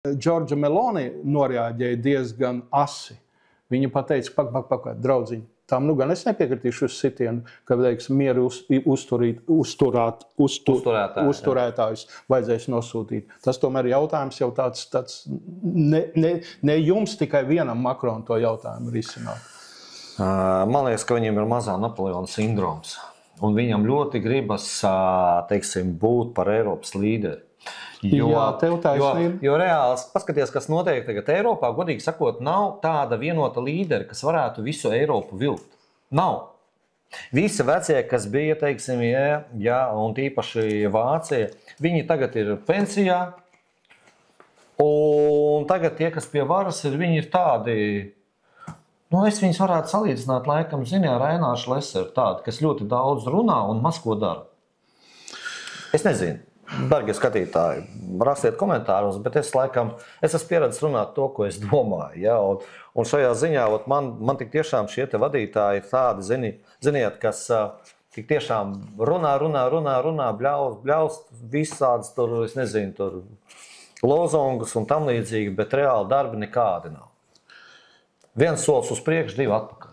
Džordža Meloni norēģēja diezgan asi. Viņa pateica, pak, draudziņi, tam nu gan es nepiekritīšu uz sitienu, ka, teiksim, mieru uzturētājus vajadzēs nosūtīt. Tas tomēr jautājums jau tāds ne jums tikai vienam Makronu to jautājumu risināt. Man liekas, ka viņam ir mazā Napoleona sindroms. Un viņam ļoti gribas, teiksim, būt par Eiropas līderi. Jo reāli, paskaties, kas notiek tagad Eiropā, godīgi sakot, nav tāda vienota līderi, kas varētu visu Eiropu vilkt. Nav. Visi vecie, kas bija, teiksim, un tīpaši Vācija, viņi tagad ir pensijā, un tagad tie, kas pie varas ir, viņi ir tādi, es viņus varētu salīdzināt, laikam, ar Aināšu Leseru, tādi, kas ļoti daudz runā un maz ko dara. Es nezinu. Dargie skatītāji, rakstiet komentāros, bet es esmu pieredzis runāt to, ko es domāju. Ja? Un šajā ziņā man tik tiešām šie te vadītāji ir tādi, ziniet, kas tik tiešām runā, bļaust visādas tur, es nezinu, tur lozungus un tam līdzīgi, bet reāli darbi nekādi nav. Viens solis uz priekšu, 2 atpakaļ.